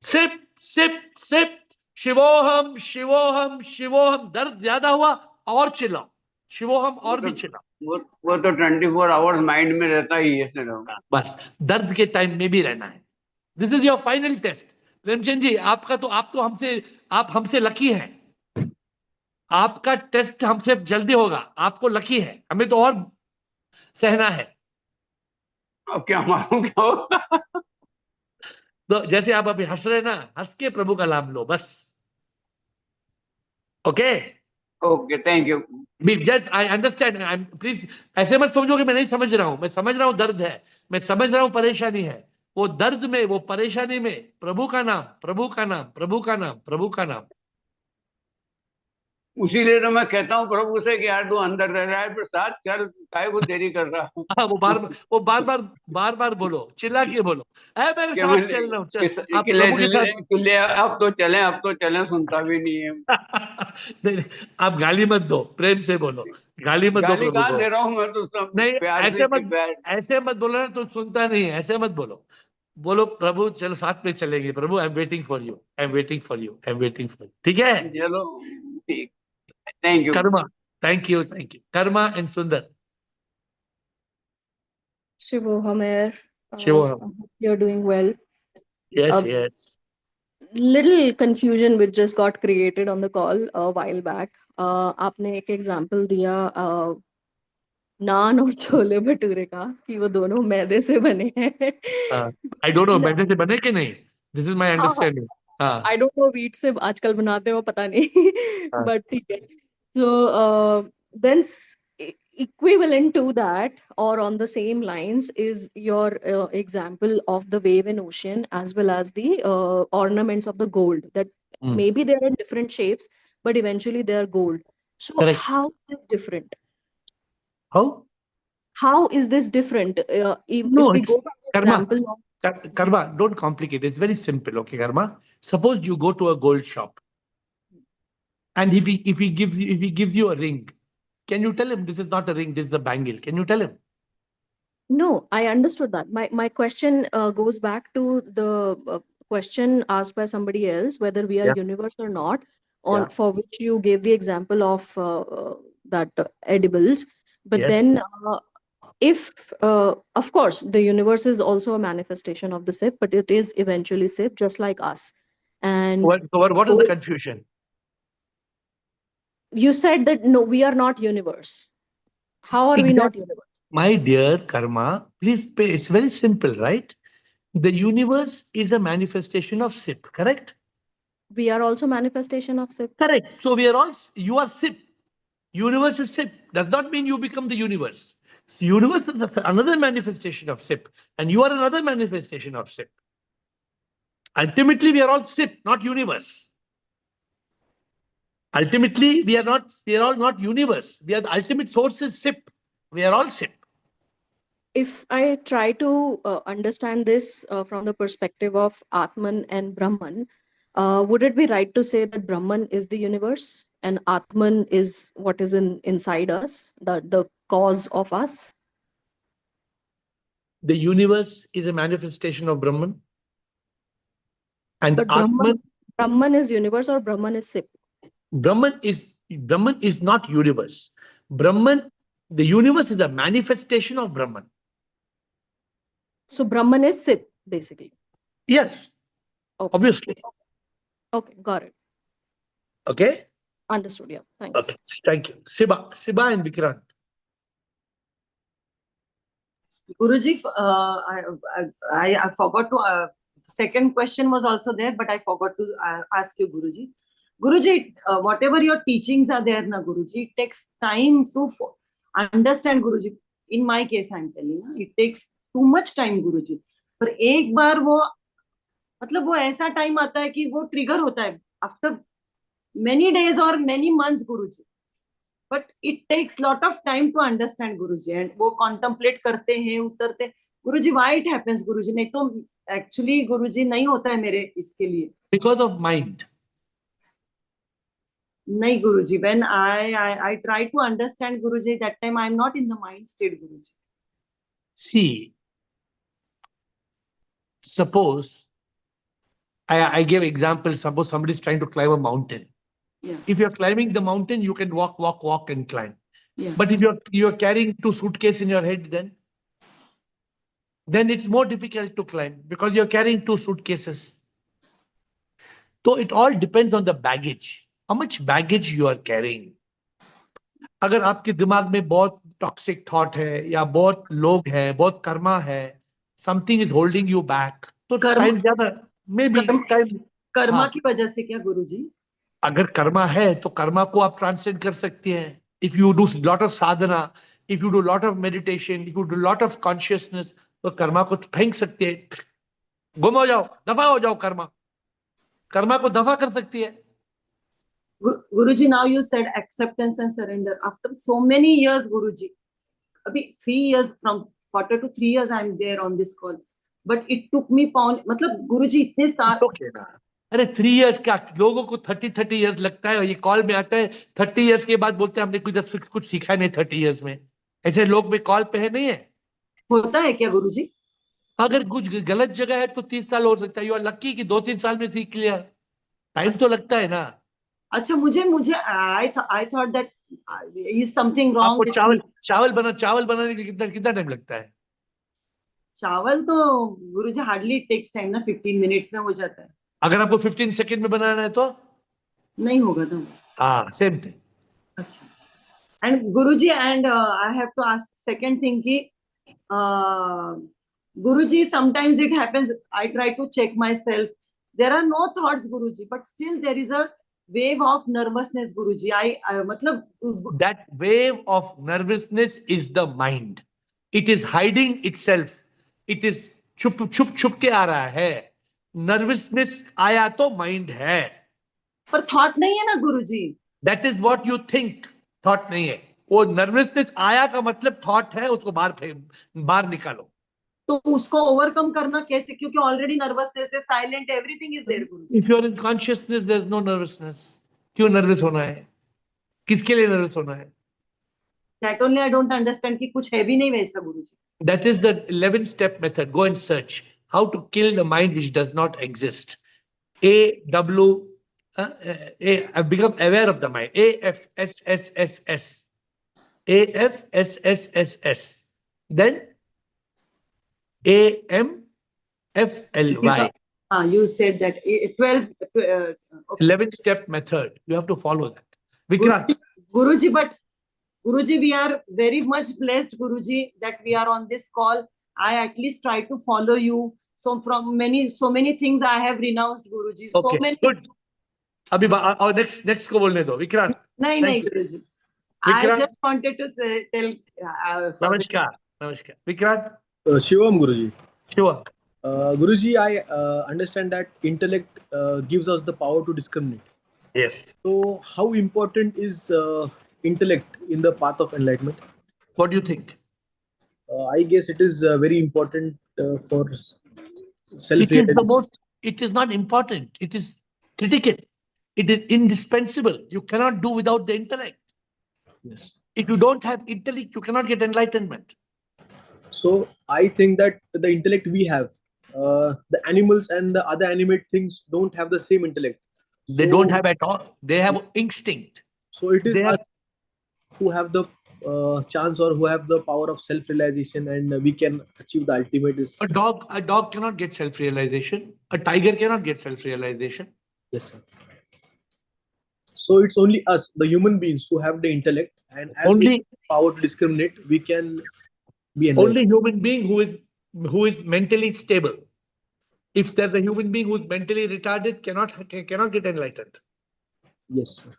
सिप सिप सिप, शिवोहम शिवोहम शिवोहम। दर्द ज्यादा हुआ और चिल्लाओ, शिवोहम और भी चिल्लाओ। वो तो 24 आवर्स माइंड में रहता ही है सिर्फ। बस दर्द के टाइम में भी रहना है। This is your final test. Premchand ji, आप हमसे लकी हैं। आपका टेस्ट हमसे जल्दी होगा, आपको लकी है, हमें तो और सहना है। अब क्या मालूम क्या होगा। तो जैसे आप अभी हंस रहे ना, हंस के प्रभु का लाभ लो बस। Okay okay, thank you. Just I understand, please ऐसे मत समझो कि मैं नहीं समझ रहा हूं, मैं समझ रहा हूं दर्द है, मैं समझ रहा हूं परेशानी है। वो दर्द में, वो परेशानी में प्रभु का नाम, प्रभु का नाम, प्रभु का नाम, प्रभु का नाम। उसीलिए तो मैं कहता हूँ प्रभु से कि यार तू अंदर रह रहा है, प्रसाद चल, काहे को देरी कर रहा हूँ। हाँ, बार बार बोलो, चिल्ला के बोलो, ऐ मेरे क्या साथ चल रहा हूँ, चल। आप कि प्रभु के साथ अब तो चले, सुनता भी नहीं है। नहीं नहीं, आप गाली मत दो, प्रेम से बोलो, गाली मत दो गाली प्रभु कहाँ को। दे रहा हूँ मैं तो, सब नहीं, प्यार से कि प्यार। ऐसे मत बोलो ना, तो सुनता नहीं है, ऐसे मत बोलो। बोलो प्रभु चलो साथ में चलेंगे, Prabhu I am waiting for you, I am waiting for you, I am waiting for you. ठीक है? चलो ठीक, thank you. Karma, thank you, thank you. Karma and Sundar. Shivoham AiR, Shiv, I hope you're doing well. Yes A yes. little confusion which just got created on the call a while back. आपने एक example दिया नान और छोले भटूरे का कि वो दोनों मैदे से बने हैं। आई डोंट नो मैदे से बने कि नहीं, दिस इज माय हाँ हाँ, अंडरस्टैंडिंग। हाँ आई डोंट नो वीट से आजकल बनाते हो पता नहीं, हाँ। बट ठीक है। So then equivalent to that or on the same lines is your example of the wave in ocean as well as the ornaments of the gold that maybe they're in different shapes but eventually they're gold. So Correct. how is this different? How? How is this different? No, If we it's go by the karma. example of Karma, don't complicate. It's very simple. Okay, Karma. Suppose you go to a gold shop, and if he gives you a ring, can you tell him this is not a ring, this is a bangle? Can you tell him? No, I understood that. My question goes back to the question asked by somebody else, whether we are Yeah. universe or not, on Yeah. for which you gave the example of that edibles. But Yes. then, if of course the universe is also a manifestation of the SIP, but it is eventually SIP, just like us. And What is the confusion? you said that no, we are not universe. How are we not universe? My dear Karma, please pay. It's very simple, right? The universe is a manifestation of SIP, correct? We are also manifestation of SIP. Correct. So you are SIP. Universe is SIP. Does not mean you become the universe. So universe is another manifestation of SIP, and you are another manifestation of SIP. Ultimately, we are all SIP, not universe. Ultimately, we are all not universe. We are the ultimate source is SIP. We are all SIP. If I try to understand this from the perspective of Atman and Brahman, would it be right to say that Brahman is the universe and Atman is what is inside us, the cause of us? The universe is a manifestation of Brahman. And But Brahman is universe or Brahman is SIP? Brahman is not universe. Brahman, The universe is a manifestation of Brahman. So Brahman is SIP, basically. Yes, Okay. obviously. Okay, got it. Okay? Understood. Yeah, thanks. Okay, thank you. Siba and Vikrant. Guruji, I forgot to, second question was also there, but I forgot to ask you, Guruji. Guruji, whatever your teachings are there, na Guruji, it takes time to understand, Guruji. In my case, I'm telling you, it takes too much time, Guruji. पर एक बार वो मतलब वो ऐसा time आता है कि वो ट्रिगर होता है after many days or many months, Guruji. But it takes lot of time to understand, Guruji. And वो contemplate करते हैं, उतरते. Guruji, why it happens, Guruji? नहीं तो actually, Guruji, नहीं होता है मेरे इसके लिए. Because of mind. नहीं, Guruji. When I try to understand, Guruji, that time I'm not in the mind state, Guruji. See, suppose I give example. Suppose somebody is trying to climb a mountain. Yeah. If you're climbing the mountain, you can walk and climb. Yeah. But if you're carrying 2 suitcases in your head, then it's more difficult to climb because you're carrying 2 suitcases. So it all depends on the baggage. How much baggage you are carrying. अगर आपके दिमाग में बहुत toxic thought है या बहुत लोग है, बहुत कर्मा है, something is holding you back, तो टाइम ज्यादा मे बी टाइम कर्मा की वजह से क्या, गुरुजी? अगर कर्मा है तो कर्मा को आप ट्रांसलेट कर सकते हैं. If you do lot of Sadhana, if you do lot of meditation, if you do lot of consciousness, तो कर्मा को फेंक सकते हैं. गुम हो जाओ, दफा हो जाओ. कर्मा को दफा कर सकती है. Guruji, now you said acceptance and surrender. After so many years, Guruji, abhi 3 years, from quarter to 3 years, I'm there on this call. But it took me मतलब Guruji इतने साल. अरे 3 years क्या, लोगों को 30 years लगता है. ये कॉल में आता है 30 years के बाद बोलते हैं हमने कुछ सीखा नहीं 30 years में. ऐसे लोग में कॉल पे है नहीं है. होता है क्या गुरुजी? अगर कुछ गलत जगह है तो 30 साल हो सकता है. यू आर लकी कि 2-3 साल में सीख लिया. टाइम तो लगता है ना. अच्छा, मुझे I thought that is something wrong. आपको चावल बनाने के कितना टाइम लगता है? चावल तो गुरुजी हार्डली टेक्स टाइम ना, 15 मिनट्स में हो जाता है. अगर आपको 15 सेकंड में बनाना है तो नहीं होगा तो. हाँ, सेम थिंग. अच्छा. And Guruji, and I have to ask second thing कि Guruji, sometimes it happens, I try to check myself, there are no thoughts, Guruji, but still there is a wave of nervousness, Guruji. मतलब that wave of nervousness is the mind. It is hiding itself. It is छुप के आ रहा है. Nervousness आया तो mind है. पर thought नहीं है ना गुरुजी. That is what you think. Thought नहीं है. वो nervousness आया का मतलब thought है, उसको बाहर निकालो. तो उसको ओवरकम करना कैसे? क्योंकि ऑलरेडी नर्वसनेस है, silent, everything is there Guruji. If you are in consciousness there is no nervousness. क्यों नर्वस होना है? किसके लिए नर्वस होना है? That only I don't understand कि कुछ है भी नहीं वैसा Guruji. That is the 11 step method. Go and search how to kill the mind which does not exist. Become aware of the mind. AFSSSS. AFSSSS. Then AMFLY. You said that 11 step method. You have to follow that. Vikrant. Guruji, but Guruji, we are very much blessed, Guruji, that we are on this call. I at least try to follow you. So from so many things I have renounced, Guruji. So Okay, many. good. अभी और next को बोलने दो, विक्रांत. नहीं Guruji. I just wanted to tell. नमस्कार. Vikrant. Shivam, Guruji. Shivam. Guruji, I understand that intellect gives us the power to discriminate. Yes. So, how important is intellect in the path of enlightenment? What do you think? I guess it is very important for self-realization. It is not important. It is critical. It is indispensable. You cannot do without the intellect. Yes. If you don't have intellect, you cannot get enlightenment. So I think that the intellect we have, the animals and the other animate things don't have the same intellect. They don't have at all. They have instinct. So it is us who have the chance or who have the power of self-realization, and we can achieve the ultimate is. A dog cannot get self-realization. A tiger cannot get self-realization. Yes, sir. So it's only us, the human beings, who have the intellect, and as we have power to discriminate, we can be enlightened. Only human being who is mentally stable. If there's a human being who's mentally retarded, cannot get enlightened. Yes, sir.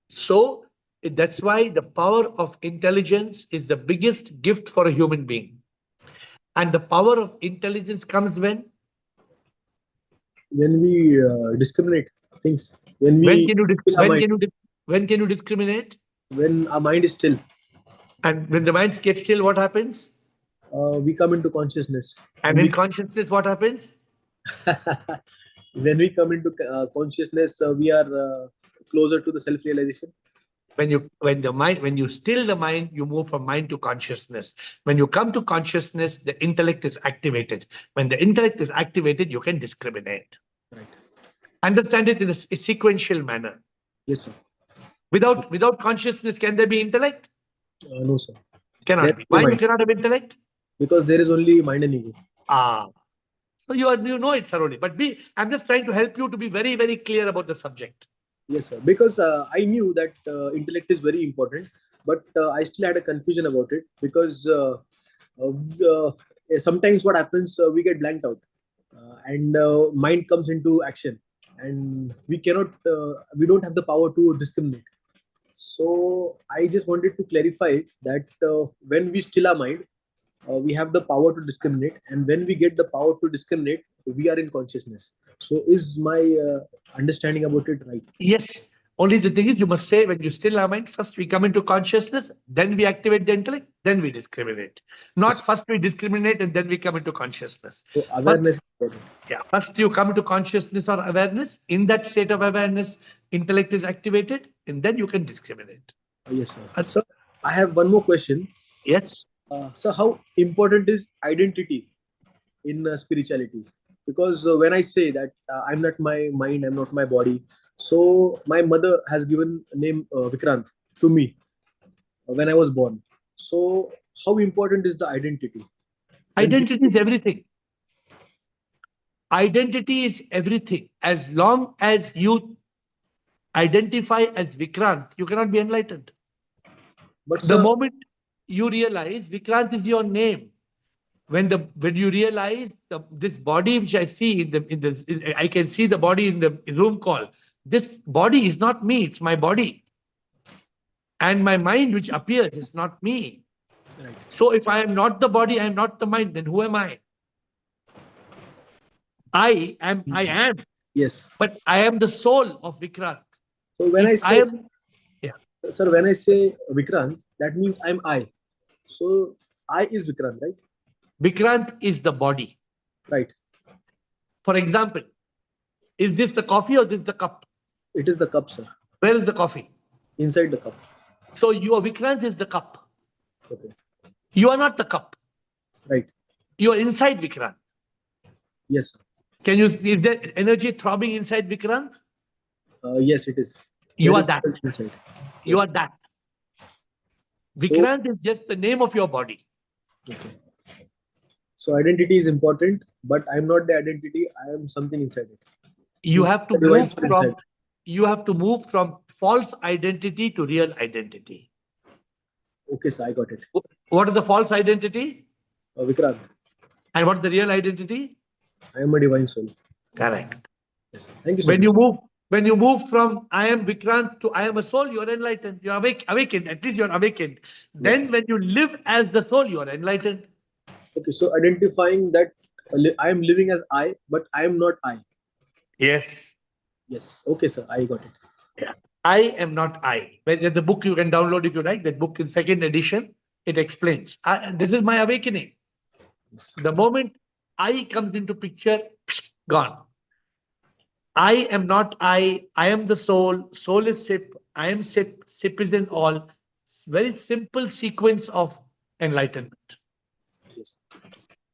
So that's why the power of intelligence is the biggest gift for a human being. And the power of intelligence comes when we discriminate things. When can you discriminate? When our mind is still. And when the mind gets still, what happens? We come into consciousness. And in consciousness, what happens? When we come into consciousness, we are closer to the self-realization. When you still the mind, you move from mind to consciousness. When you come to consciousness, the intellect is activated. When the intellect is activated, you can discriminate. Right. Understand it in a sequential manner. Yes, sir. Without consciousness, can there be intellect? No, sir. Cannot be. Why you cannot have intellect? Because there is only mind and ego. So you know it thoroughly. But I'm just trying to help you to be very, very clear about the subject. Yes, sir. Because I knew that intellect is very important, but I still had a confusion about it, because sometimes what happens, we get blanked out, and mind comes into action, and we don't have the power to discriminate. So I just wanted to clarify that when we still our mind, we have the power to discriminate, and when we get the power to discriminate, we are in consciousness. So is my understanding about it right? Yes. Only the thing is, you must say, when you still our mind, first we come into consciousness, then we activate the intellect, then we discriminate. Not first we discriminate and then we come into consciousness. So awareness. First you come into consciousness or awareness. In that state of awareness, intellect is activated, and then you can discriminate. Yes, sir. So I have one more question. Yes. So how important is identity in spirituality? Because when I say that I'm not my mind, I'm not my body. So my mother has given name Vikrant to me when I was born. So how important is the identity? Identity is everything. Identity is everything. As long as you identify as Vikrant, you cannot be enlightened. But the moment you realize Vikrant is your name, when you realize this body which I see I can see the body in the room call. This body is not me, it's my body. And my mind which appears is not me. Right. So if I am not the body, I am not the mind, then who am I? I am. Yes. But I am the soul of Vikrant. So when Sir, when I say Vikrant, that means I'm I. So I is Vikrant, right? Vikrant is the body. Right. For example, is this the coffee or this the cup? It is the cup, sir. Where is the coffee? Inside the cup. So your Vikrant is the cup. Okay. You are not the cup. Right. You are inside Vikrant. Yes, sir. Is there energy throbbing inside Vikrant? Yes, it is. You are that. Inside. You are that. Vikrant is just the name of your body. Okay. So identity is important, but I'm not the identity. I am something inside it. You have to move from false identity to real identity. Okay, sir, I got it. What is the false identity? Vikrant. And what is the real identity? I am a divine soul. Correct. Yes, sir. Thank you so much. When you move from I am Vikrant to I am a soul, you are enlightened. You are awakened. At least you are awakened. Then when you live as the soul, you are enlightened. Okay, so identifying that I am living as I, but I am not I. Yes. Yes. Okay, sir. I got it. Yeah. I am not I. There's the book you can download if you like. That book in 2nd edition, it explains. This is my awakening. Yes. The moment I comes into picture, gone. I am not I. I am the soul. Soul is Sip. I am Sip. Sip is in all. Very simple sequence of enlightenment. Yes.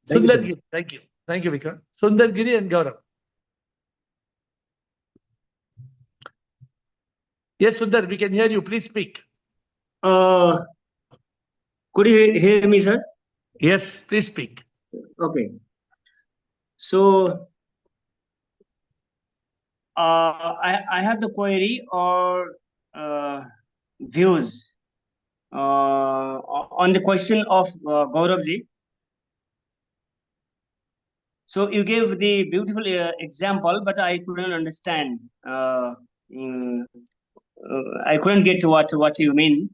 Sundargiri, thank you. Thank you, Vikram. Sundargiri and Gaurav. Yes, Sundar, we can hear you. Please speak. Uh, could you hear me, sir? Yes, please speak. Okay. So I have the query or views on the question of Gauravji. So you gave the beautiful example, but I couldn't understand. Mm, I couldn't get to what you mean.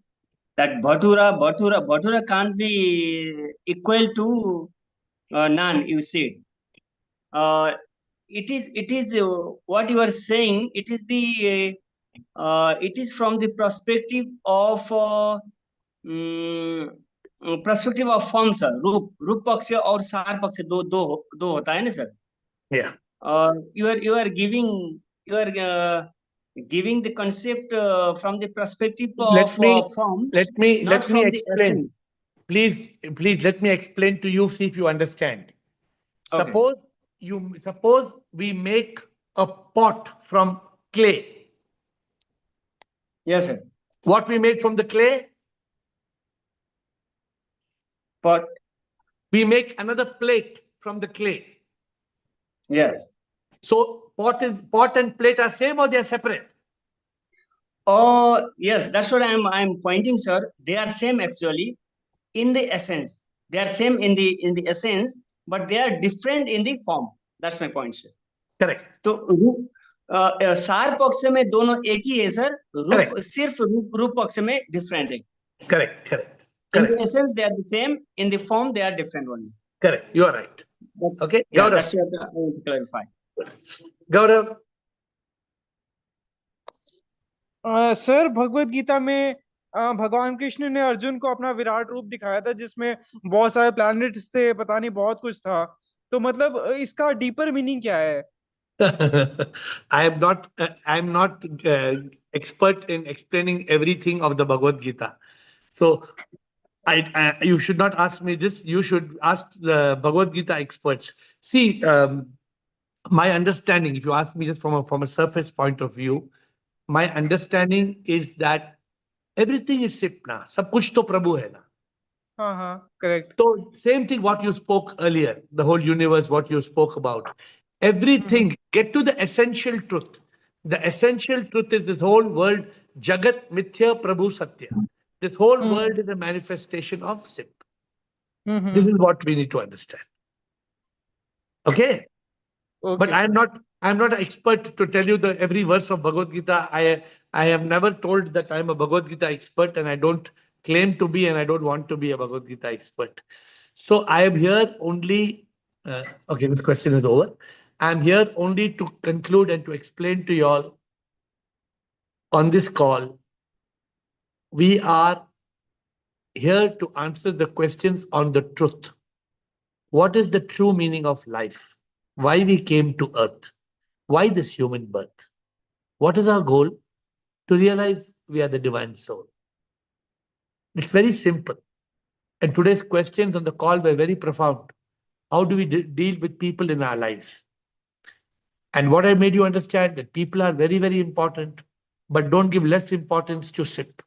That bhatura can't be equal to naan. You said. It is what you are saying. It is from the mm, perspective of form, sir. रूप पक्ष और सार पक्ष दो होता है ना sir. Yeah. You are giving the concept from the perspective of form, let me from the explain. essence. Please let me explain to you, see if you understand. Okay. Suppose we make a pot from clay. Yes, sir. What we made from the clay? Pot. We make another plate from the clay. Yes. So pot and plate are same or they are separate? Oh, yes, that's what I'm pointing, sir. They are same actually in the essence. They are same in the essence, but they are different in the form. That's my point, sir. Correct. तो सार पक्ष में दोनों एक ही है sir. सिर्फ रूप पक्ष में डिफरेंट है. Correct. In the essence, they are the same. In the form, they are different only. Correct. You are right. Okay. Yeah, Gaurav. that's what I want to clarify. Gaurav. Sir Bhagavad Gita में भगवान कृष्ण ने अर्जुन को अपना विराट रूप दिखाया था जिसमें बहुत सारे प्लैनेट्स थे, पता नहीं बहुत कुछ था. तो मतलब इसका डीपर मीनिंग क्या है? I'm not expert in explaining everything of the Bhagavad Gita. So you should not ask me this. You should ask the Bhagavad Gita experts. See, my understanding, if you ask me this from a surface point of view, my understanding is that everything is Sipna. Sab kuch to Prabhu hai na. Correct. So same thing what you spoke earlier, the whole universe, what you spoke about. Everything, get to the essential truth. The essential truth is this whole world, Jagat Mithya Prabhu Satya. This whole world is a manifestation of Sip. This is what we need to understand. Okay? But I'm not an expert to tell you every verse of Bhagavad Gita. I have never told that I'm a Bhagavad Gita expert, and I don't claim to be, and I don't want to be a Bhagavad Gita expert. So I am here only, okay, this question is over. I'm here only to conclude and to explain to you all on this call. We are here to answer the questions on the truth. What is the true meaning of life? Why we came to earth? Why this human birth? What is our goal? To realize we are the divine soul. It's very simple. And today's questions on the call were very profound. How do we deal with people in our life? And what I made you understand that people are very, very important, but don't give less importance to SIP.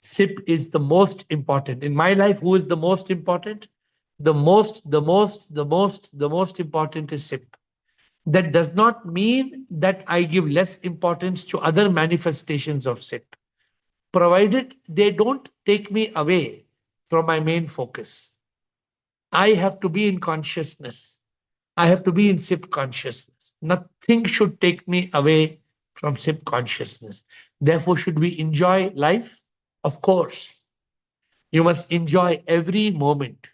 SIP is the most important. In my life, who is the most important? The most important is SIP. That does not mean that I give less importance to other manifestations of SIP, provided they don't take me away from my main focus. I have to be in consciousness. I have to be in SIP consciousness. Nothing should take me away from SIP consciousness. Therefore, should we enjoy life? Of course. You must enjoy every moment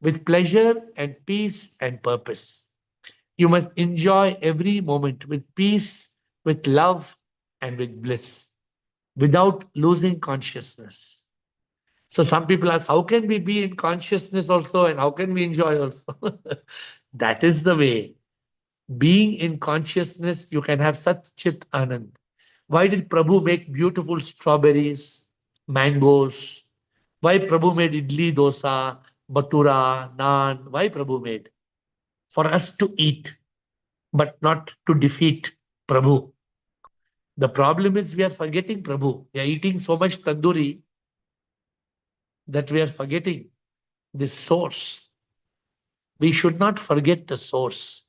with pleasure and peace and purpose. You must enjoy every moment with peace, with love, and with bliss, without losing consciousness. So some people ask, how can we be in consciousness also, and how can we enjoy also? That is the way. Being in consciousness, you can have Sat Chit Anand. Why did Prabhu make beautiful strawberries, mangoes? Why Prabhu made idli, dosa, batura, naan? Why Prabhu made? For us to eat, but not to defeat Prabhu. The problem is we are forgetting Prabhu. We are eating so much tandoori, that we are forgetting the source. We should not forget the source.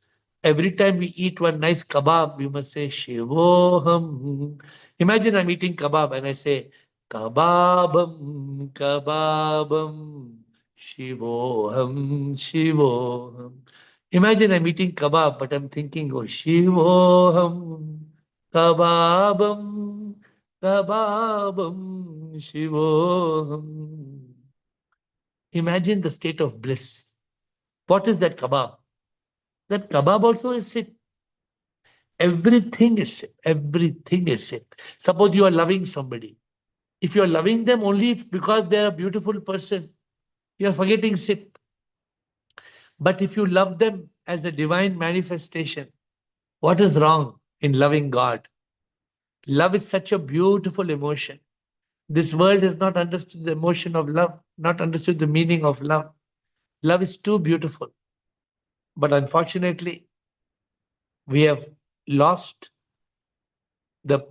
Every time we eat one nice kebab, we must say Shivoham. Imagine I'm eating kebab and I say Kebabam, Kebabam, Shivoham, Shivoham. Imagine I'm eating kebab, but I'm thinking, oh, Shivoham, Kebabam, Kebabam, Shivoham. Imagine the state of bliss. What is that kebab? That kebab also is sit. Everything is sit. Everything is sit. Suppose you are loving somebody. If you are loving them only because they are a beautiful person, you are forgetting sit. But if you love them as a divine manifestation, what is wrong in loving God? Love is such a beautiful emotion. This world has not understood the emotion of love, not understood the meaning of love. Love is too beautiful. But unfortunately, we have lost the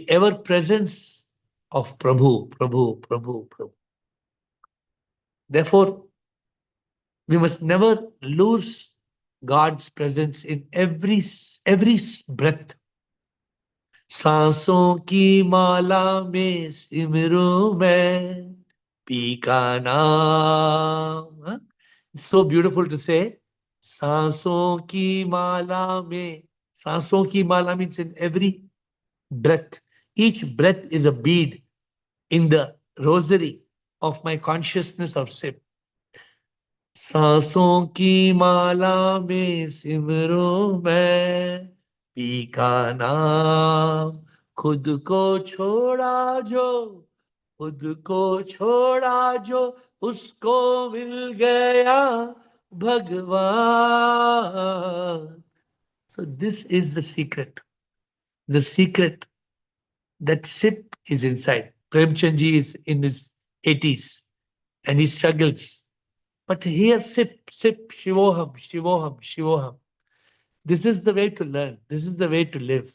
ever presence of Prabhu, Prabhu, Prabhu, Prabhu. Therefore, we must never lose God's presence in every breath. सांसों की माला में सिमरूं मैं P का नाम. It's so beautiful to say. सांसों की माला में. सांसों की माला means in every breath. Each breath is a bead in the rosary of my consciousness of Sip. सांसों की माला में सिमरूं मैं पी का नाम. खुद को छोड़ा जो उसको मिल गया भगवान. So this is the secret. The secret that Sip is inside. Premchandji is in his 80s and he struggles. But here, Sip, Shivoham, Shivoham, Shivoham. This is the way to learn. This is the way to live.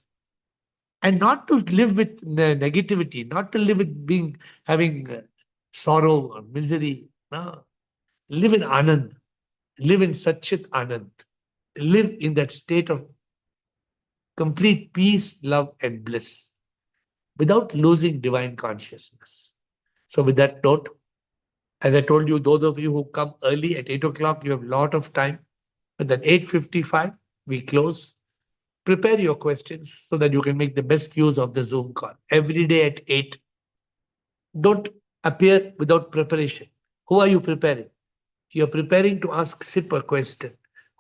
And not to live with negativity, not to live with having sorrow or misery. No. Live in Anand. Live in Satchit Anand. Live in that state of complete peace, love, and bliss without losing divine consciousness. So with that note, as I told you, those of you who come early at 8 o'clock, you have a lot of time. But at 8:55, we close. Prepare your questions so that you can make the best use of the Zoom call. Every day at 8. Don't appear without preparation. Who are you preparing? You're preparing to ask Sip a question.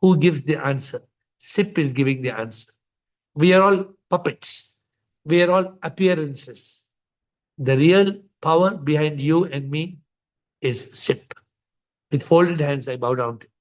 Who gives the answer? Sip is giving the answer. We are all puppets. We are all appearances. The real power behind you and me is Sip. With folded hands, I bow down to you.